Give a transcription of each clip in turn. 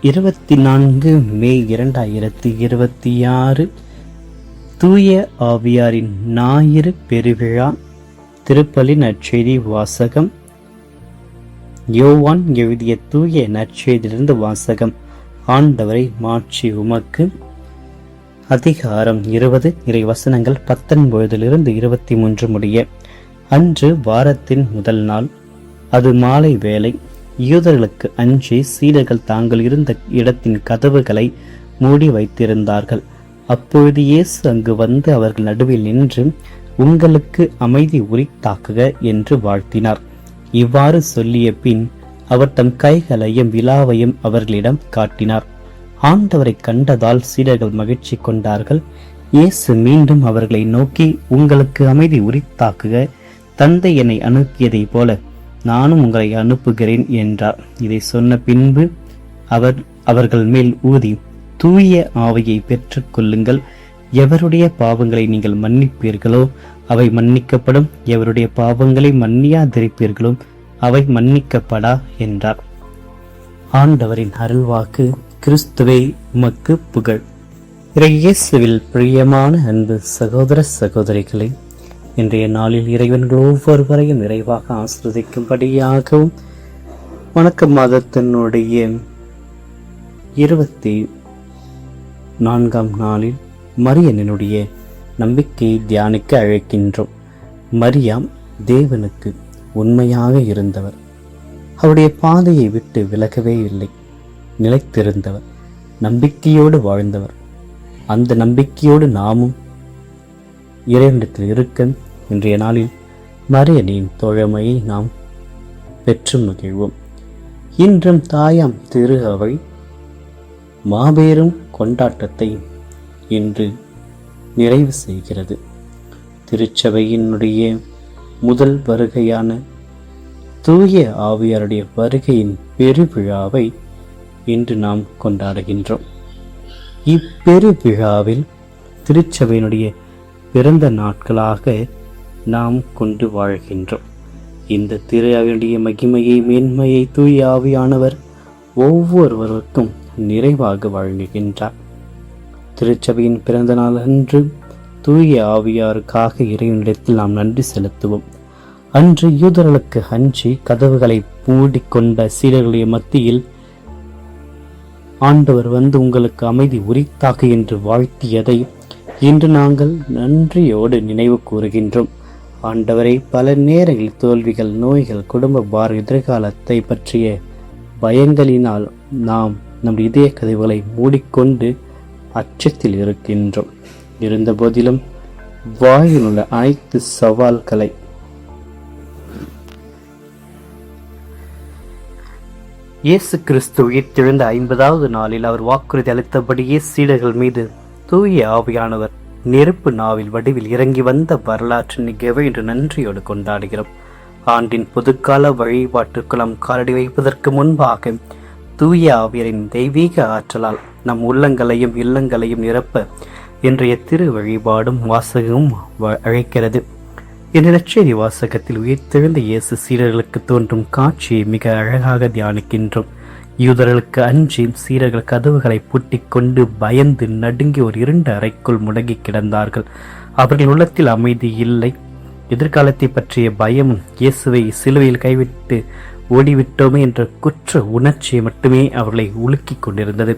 24 மே 2026 தூய ஆவியாரின் ஞாயிறு பெருவிழா. திருப்பலி நற்செய்தி வாசகம். யோவான் எழுதிய தூய நற்செய்தியிலிருந்து வாசகம். ஆண்டவரை மாட்சி உமக்கு. அதிகாரம் 20, இறை வசனங்கள் 19 23 முடிய. அன்று வாரத்தின் முதல் நாள். அது மாலை வேளை. யூதர்களுக்கு அஞ்சி சீடர்கள் தாங்கள் இருந்த இடத்தின் கதவுகளை மூடி வைத்திருந்தார்கள். அப்பொழுது இயேசு அங்கு வந்து அவர்கள் நடுவில் நின்று, உங்களுக்கு அமைதி உரித்தாக்குக என்று வாழ்த்தினார். இவ்வாறு சொல்லிய பின் அவர் தம் கைகளையும் விலாவையும் அவர்களிடம் காட்டினார். ஆண்டவரை கண்டதால் சீடர்கள் மகிழ்ச்சி கொண்டார்கள். இயேசு மீண்டும் அவர்களை நோக்கி, உங்களுக்கு அமைதி உரித்தாக்குக, தந்தை என்னை அனுப்பியதை போல நானும் உங்களை அனுப்புகிறேன் என்றார். இதை சொன்ன பின்பு அவர்கள் மேல் ஊதி, தூய ஆவியை பெற்றுக் கொள்ளுங்கள். எவருடைய பாவங்களை நீங்கள் மன்னிப்பீர்களோ அவை மன்னிக்கப்படும், எவருடைய பாவங்களை மன்னியாதிருப்பீர்களோ அவை மன்னிக்கப்படா என்றார். ஆண்டவரின் அருள்வாக்கு. கிறிஸ்துவே உமக்கு புகழ். இயேசுவில் பிரியமான அன்பு சகோதர சகோதரிகளே, இன்றைய நாளில் இறைவன்கள் ஒவ்வொருவரையும் நிறைவாக ஆசிர்வதிக்கும்படியாகவும் வணக்க மாதத்தினுடைய 24ஆம் நாளில் மரியனுடைய நம்பிக்கையை தியானிக்க அழைக்கின்றோம். மரியாம் தேவனுக்கு உண்மையாக இருந்தவர். அவருடைய பாதையை விட்டு விலகவே இல்லை. நிலைத்திருந்தவர், நம்பிக்கையோடு வாழ்ந்தவர். அந்த நம்பிக்கையோடு நாமும் இறைவனிடத்தில் இருக்க இன்றைய நாளில் மரியனின் தோழமையை நாம் பெற்று மகிழ்வோம். இன்றும் தாயாம் திரு அவை மாபெரும் கொண்டாட்டத்தை இன்று நிறைவு செய்கிறது. திருச்சபையினுடைய முதல் வருகையான தூய ஆவியாருடைய வருகையின் பெருவிழாவை இன்று நாம் கொண்டாடுகின்றோம். இப்பெருவிழாவில் திருச்சபையினுடைய பிறந்த நாட்களாக நாம் கொண்டு வாழ்கின்றோம். இந்த திரு ஆவியுடைய மகிமையை, மேன்மையை தூய ஆவியானவர் ஒவ்வொருவருக்கும் நிறைவாக வழங்குகின்றார். திருச்சபையின் பிறந்த நாள் அன்று தூய ஆவியாருக்காக இறைவனிடத்தில் நாம் நன்றி செலுத்துவோம். அன்று யூதர்களுக்கு அஞ்சி கதவுகளை மூடிக்கொண்ட சீடர்களுடைய மத்தியில் ஆண்டவர் வந்து உங்களுக்கு அமைதி உரித்தாக்கு என்று வாழ்த்தியதை இன்று நாங்கள் நன்றியோடு நினைவு கூறுகின்றோம். ஆண்டவரை, பல நேரங்களில் தோல்விகள், நோய்கள், குடும்ப பார, எதிர்காலத்தை பற்றிய பயங்களினால் நாம் நம் இதய கதவுகளை மூடிக்கொண்டு அச்சத்தில் இருக்கின்றோம். இருந்த போதிலும் வாயிலுள்ள அனைத்து சவால்களை இயேசு கிறிஸ்து உயிர்த்தெழுந்த 50வது நாளில் அவர் வாக்குறுதி அளித்தபடியே சீடர்கள் மீது தூய ஆவியானவர் நெருப்பு நாவில் வடிவில் இறங்கி வந்த வரலாற்று நிகழ்வை இன்று நன்றியோடு கொண்டாடுகிறோம். ஆண்டின் பொதுக்கால வழிபாட்டுக்குள் காலடி வைப்பதற்கு முன்பாக தூய ஆவியரின் தெய்வீக ஆற்றலால் நம் உள்ளங்களையும் இல்லங்களையும் நிரப்ப இன்றைய திரு வழிபாடும் வாசகமும் அழைக்கிறது. இந்த நற்செய்தி வாசகத்தில் உயிர்த்தெழுந்த இயேசு சீடர்களுக்கு தோன்றும் காட்சியை மிக அழகாக தியானிக்கின்றோம். யூதர்களுக்கு அஞ்சி சீடர்கள் கதவுகளை பூட்டிக் கொண்டு பயந்து நடுங்கி ஒரு இருண்ட அறைக்குள் முடங்கி கிடந்தார்கள். அவர்கள் உள்ளத்தில் அமைதி இல்லை. எதிர்காலத்தை பற்றிய பயமும், இயேசுவை சிலுவையில் கைவிட்டு ஓடிவிட்டோமே என்ற குற்ற உணர்ச்சியை மட்டுமே அவர்களை உலுக்கிக் கொண்டிருந்தது.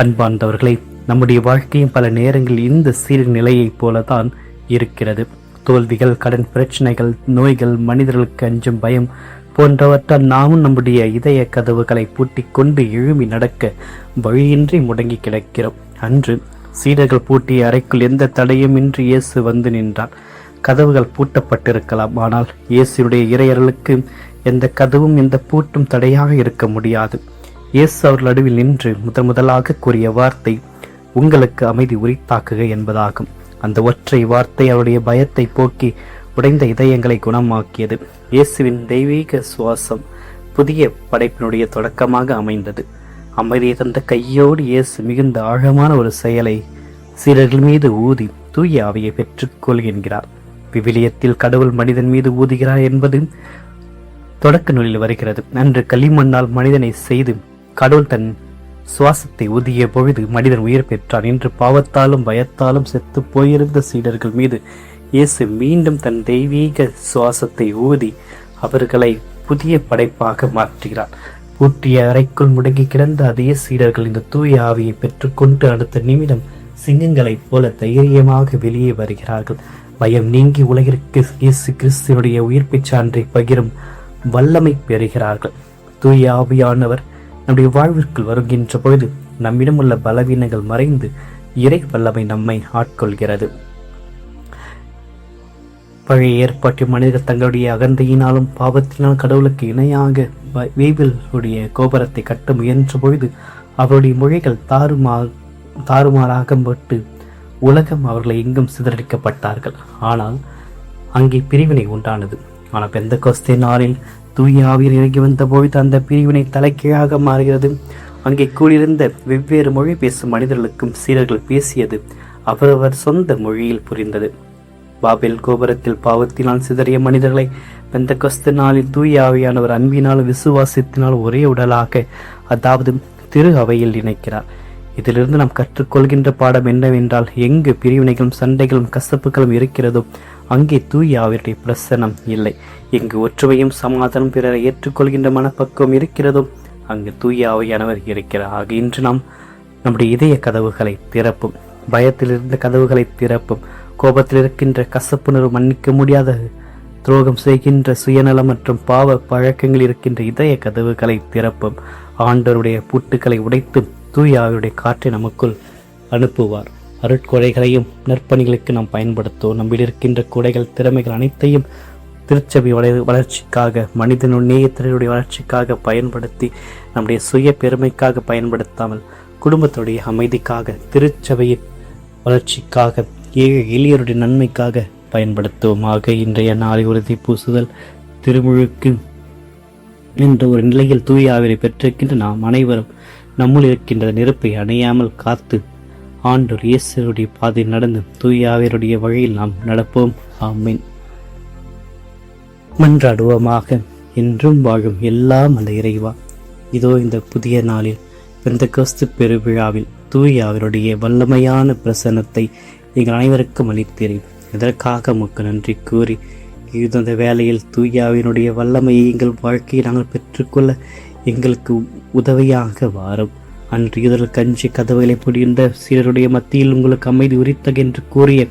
அன்பார்ந்தவர்களை, நம்முடைய வாழ்க்கையும் பல நேரங்களில் இந்த சீர நிலையைப் போலதான் இருக்கிறது. தோல்விகள், கடன் பிரச்சனைகள், நோய்கள், மனிதர்களுக்கு அஞ்சும் பயம் போன்றவற்றால் நாமும் நம்முடைய இதய கதவுகளை பூட்டிக் கொண்டு எழும்பி நடக்க வழியின்றி முடங்கி கிடக்கிறோம். அன்று சீடர்கள் பூட்டிய அறைக்குள் எந்த தடையுமின்றி இயேசு வந்து நின்றார். கதவுகள் பூட்டப்பட்டிருக்கலாம், ஆனால் இயேசுடைய இறையர்களுக்கு எந்த கதவும் எந்த பூட்டும் தடையாக இருக்க முடியாது. இயேசு அவர்கள் நடுவில் நின்று முதலாக கூறிய வார்த்தை உங்களுக்கு அமைதி உரித்தாக்குக என்பதாகும். அந்த ஒற்றை வார்த்தை அவருடைய பயத்தை போக்கி உடைந்த இதயங்களை குணமாக்கியது. இயேசுவின் தெய்வீக சுவாசம் புதிய படைப்பினுடைய தொடக்கமாக அமைந்தது. அமைதியை தந்த கையோடு இயேசு மிகுந்த ஆழமான ஒரு செயலை சீடர்கள் மீது ஊதி தூய ஆவியை பெற்றுக்கொள் என்கிறார். விவிலியத்தில் கடவுள் மனிதன் மீது ஊதுகிறார் என்பது தொடக்க நூலில் வருகிறது. அன்று களிமண்ணால் மனிதனை செய்து கடவுள் தன் சுவாசத்தை ஊதிய பொழுது மனிதன் உயிர் பெற்றான் என்று பாவத்தாலும் பயத்தாலும் செத்து போயிருந்த சீடர்கள் மீது இயேசு மீண்டும் தன் தெய்வீக சுவாசத்தை ஊதி அவர்களை புதிய படைப்பாக மாற்றுகிறார். பூட்டிய அறைக்குள் முடங்கி கிடந்த அதே சீடர்கள் இந்த தூய ஆவியை பெற்றுக்கொண்டு அடுத்த நிமிடம் சிங்கங்களைப் போல தைரியமாக வெளியே வருகிறார்கள். பயம் நீங்கி உலகிற்கு இயேசு கிறிஸ்துவனுடைய உயிர்ப்பிச் சான்றை பகிரும் வல்லமை பெறுகிறார்கள். தூய ஆவியானவர் நம்முடைய வாழ்விற்குள் வருகின்ற பொழுது நம்மிடம் உள்ள பலவீனங்கள் மறைந்து இறை வல்லமை நம்மை ஆட்கொள்கிறது. பழைய ஏற்பாட்டில் மனிதர்கள் தங்களுடைய அகந்தையினாலும் பாவத்தினால் கடவுளுக்கு இணையாக வேபிலுடைய கோபுரத்தை கட்ட முயன்ற பொழுது அவருடைய மொழிகள் தாறுமாறாகப்பட்டு உலகம் அவர்களை எங்கும் சிதறடிக்கப்பட்டார்கள். ஆனால் அங்கே பிரிவினை உண்டானது. ஆனால் பெந்தெகோஸ்தே நாளில் தூய ஆவியில் இறங்கி வந்த பொழுது அந்த பிரிவினை தலைகீழாக மாறுகிறது. அங்கே கூடியிருந்த வெவ்வேறு மொழி பேசும் மனிதர்களுக்கும் சீடர்கள் பேசியது அவரவர் சொந்த மொழியில் புரிந்தது. பாபேல் கோபுரத்தில் பாவத்தினால் சிதறிய மனிதர்களை பெந்தெகோஸ்தே நாளில் தூய ஆவியானவர் அன்பினால் விசுவாசத்தினால் ஒரே உடலாக, அதாவது திரு அவையில் இணைக்கிறார். இதிலிருந்து நாம் கற்றுக்கொள்கின்ற பாடம் என்னவென்றால், எங்கு பிரிவினைகளும் சண்டைகளும் கசப்புகளும் இருக்கிறதோ அங்கே தூய ஆவியுடைய பிரசனம் இல்லை. எங்கு ஒற்றுமையும் சமாதானம் பிறரை ஏற்றுக்கொள்கின்ற மனப்பக்குவம் இருக்கிறதோ அங்கு தூய ஆவியானவர் இருக்கிறார். ஆக இன்று நாம் நம்முடைய இதய கதவுகளை திறப்பும், பயத்திலிருந்த கதவுகளை திறப்பும், கோபத்தில் இருக்கின்ற கசப்புணர்வு, மன்னிக்க முடியாத துரோகம் செய்கின்ற சுயநலம் மற்றும் பாவ பழக்கங்கள் இருக்கின்ற இதய கதவுகளை திறப்பும். ஆண்டவருடைய பூட்டுக்களை உடைத்து தூய ஆவியுடைய காற்றை நமக்குள் அனுப்புவார். அருட்கொடைகளையும் நற்பணிகளுக்கு நாம் பயன்படுத்துவோம். நம்மில் இருக்கின்ற கொடைகள், திறமைகள் அனைத்தையும் திருச்சபை வளர்ச்சிக்காக, மனிதனுடைய நேயத்தினுடைய வளர்ச்சிக்காக பயன்படுத்தி நம்முடைய சுய பெருமைக்காக பயன்படுத்தாமல் குடும்பத்துடைய அமைதிக்காக, திருச்சபையின் வளர்ச்சிக்காக, ஏழை எளியருடைய நன்மைக்காக பயன்படுத்துவோமாக. இன்றைய நாளை உறுதி பூசுதல் திருமுழுக்கு என்ற ஒரு நிலையில் தூய ஆவியை பெற்றிருக்கின்ற நாம் அனைவரும் நம்முள் இருக்கின்ற நெருப்பை அணையாமல் காத்து ஆண்டவர் இயேசுடைய பாதை நடந்து தூய ஆவியருடைய வழியில் நாம் நடப்போம். ஆமீன். மன்றாடுவோமாக. என்றும் வாழும் எல்லாம் அல்ல இறைவா, இதோ இந்த புதிய நாளில் பெந்தெகோஸ்து பெருவிழாவில் தூய ஆவியருடைய வல்லமையான பிரசன்னத்தை எங்கள் அனைவருக்கும் அளித்தீரேன். இதற்காக உமக்கு நன்றி கூறி இந்த வேளையில் தூய ஆவியினுடைய வல்லமையை எங்கள் வாழ்க்கையை நாங்கள் பெற்றுக்கொள்ள எங்களுக்கு உதவியாக வாரும். அன்று இதழ் கஞ்சி கதவுகளை புரிகின்ற சீடருடைய மத்தியில் உங்களுக்கு அமைதி உரித்தக என்று கூறிய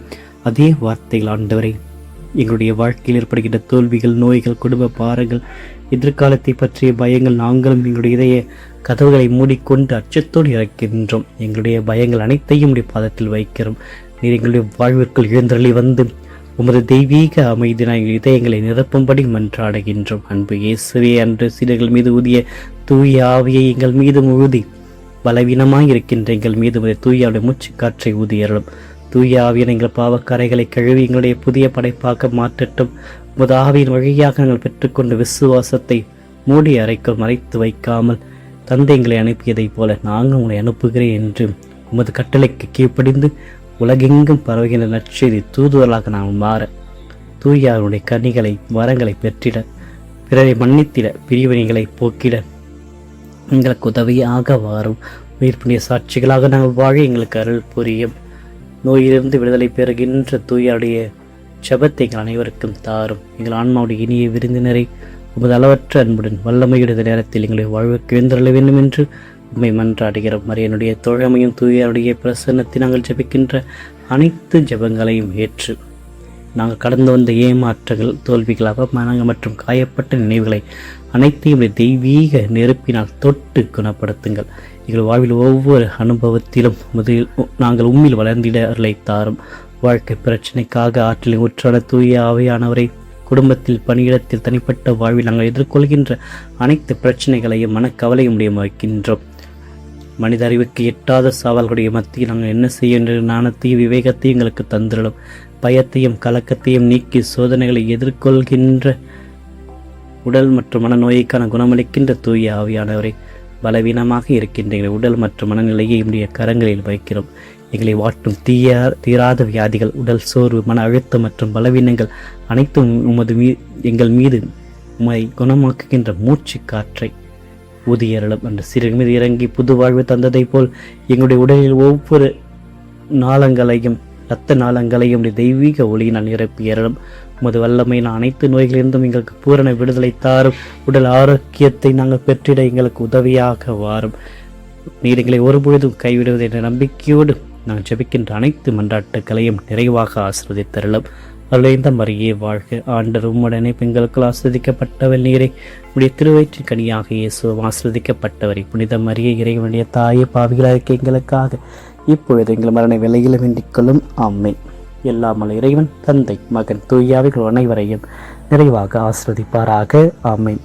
அதே வார்த்தைகள் ஆண்டவரை, எங்களுடைய வாழ்க்கையில் ஏற்படுகின்ற தோல்விகள், நோய்கள், குடும்ப பாரங்கள், எதிர்காலத்தை பற்றிய பயங்கள், நாங்களும் எங்களுடைய இதய கதவுகளை மூடிக்கொண்டு அச்சத்தோடு இறக்கின்றோம். எங்களுடைய பயங்கள் அனைத்தையும் உடைய பாதத்தில் வைக்கிறோம். நீர் எங்களுடைய வாழ்விற்குள் எழுந்தருளி வந்து உமது தெய்வீக அமைதினால் எங்கள் இதயங்களை நிரப்பும்படி மன்றாடுகின்றோம். அன்பு இயேசுவே, அன்று சீடர்கள் மீது ஊதிய தூய ஆவியை எங்கள் மீது ஊதி பலவீனமாய் இருக்கின்ற எங்கள் மீது தூயாவுடைய மூச்சு காற்றை ஊதியறலும். தூய ஆவியின் எங்கள் பாவக்கரைகளை கழுவி எங்களுடைய புதிய படைப்பாக மாற்றட்டும். உமது ஆவியின் வழியாக நாங்கள் பெற்றுக்கொண்ட விசுவாசத்தை மூடி அறைக்குள் மறைத்து வைக்காமல் தந்தை எங்களை அனுப்பியதைப் போல நாங்கள் உங்களை அனுப்புகிறேன் என்று உமது கட்டளைக்கு கீழ்ப்படிந்து உலகெங்கும் பரவுகின்ற நற்செய்தி தூதுவலாக நாம் மாற, தூயாருடைய கனிகளை, வரங்களை பெற்றிட, பிறரை மன்னித்திட, பிரிவினைகளை போக்கிட எங்களுக்கு உதவியாக வாரும். உயிர்ப்புடைய சாட்சிகளாக நாங்கள் வாழ எங்களுக்கு அருள் புரியும். நோயிலிருந்து விடுதலை பெறுகின்ற தூயாருடைய ஜெபத்தை எங்கள் அனைவருக்கும் தாரும். எங்கள் ஆன்மாவுடைய இனிய விருந்தினரை உமது அளவற்ற அன்புடன் வல்லமையுடைய நேரத்தில் எங்களுடைய வாழ்வுக்கு எழுந்தருள வேண்டும் என்று உண்மை மன்றாடுகிறோம். மரியனுடைய தோழமையும் தூயாருடைய பிரசன்னத்தை நாங்கள் ஜெபிக்கின்ற அனைத்து ஜெபங்களையும் ஏற்று நாங்கள் கடந்து வந்த ஏமாற்றங்கள், தோல்விகள், அவமானங்கள் மற்றும் காயப்பட்ட நினைவுகளை அனைத்தையும் தெய்வீக நெருப்பினால் தொட்டு குணப்படுத்துங்கள். எங்கள் வாழ்வில் ஒவ்வொரு அனுபவத்திலும் நாங்கள் உண்மையில் வளர்ந்திட அருளை தாரும். வாழ்க்கை பிரச்சனைக்காக ஆற்றலின் ஊற்றான தூய ஆவியானவரை குடும்பத்தில், பணியிடத்தில், தனிப்பட்ட வாழ்வில் நாங்கள் எதிர்கொள்கின்ற அனைத்து பிரச்சனைகளையும் மனக்கவலையும் வைக்கின்றோம். மனித அறிவுக்கு எட்டாத சவால்களுடைய மத்தியில் நாங்கள் என்ன செய்ய என்ற ஞானத்தையும் விவேகத்தையும் எங்களுக்கு தந்திரலும். பயத்தையும் கலக்கத்தையும் நீக்கி சோதனைகளை எதிர்கொள்கின்ற உடல் மற்றும் மனநோய்க்கான குணமளிக்கின்ற தூய ஆவியானவரை பலவீனமாக இருக்கின்ற எங்கள் உடல் மற்றும் மனநிலையை என்னுடைய கரங்களில் வைக்கிறோம். எங்களை வாட்டும் தீராத வியாதிகள், உடல் சோர்வு, மன அழுத்தம் மற்றும் பலவீனங்கள் அனைத்தும் எங்கள் மீது உம்மை குணமாக்குகின்ற மூச்சு காற்றை ஊதியரலும் என்று சிறுகு மீது இறங்கி புது வாழ்வு தந்ததை போல் எங்களுடைய உடலில் ஒவ்வொரு நாளங்களையும் இரத்த நாளங்களையும் தெய்வீக ஒளியினால் நிரப்பியறலும். உமது வல்லமையின் அனைத்து நோய்களிலிருந்தும் எங்களுக்கு பூரண விடுதலை தாரும். உடல் ஆரோக்கியத்தை நாங்கள் பெற்றிட எங்களுக்கு உதவியாக வாரும். நீர் எங்களை ஒருபொழுதும் கைவிடுவது என்ற நம்பிக்கையோடு நாங்கள் ஜெபிக்கின்ற அனைத்து மன்றாட்டுக்களையும் நிறைவாக ஆசிர்வதித்தரலும். அருளைந்த மரியே வாழ்க. ஆண்டவர் உம்முடனே பெண்களுக்குள் ஆசிர்வதிக்கப்பட்டவர் நீரே. உடைய திருவயிற்றின் கனியாக இயேசு ஆசிர்வதிக்கப்பட்டவரை. புனித மரியே இறைவனுடைய தாயே, பாவிகளாக இருக்க எங்களுக்காக இப்பொழுது எங்கள் மரண விலையிலும் வேண்டிக் கொள்ளும். ஆமென். எல்லாமல் இறைவன் தந்தை, மகன், தூய ஆவிகள் அனைவரையும் நிறைவாக ஆசிர்வதிப்பாராக. ஆமென்.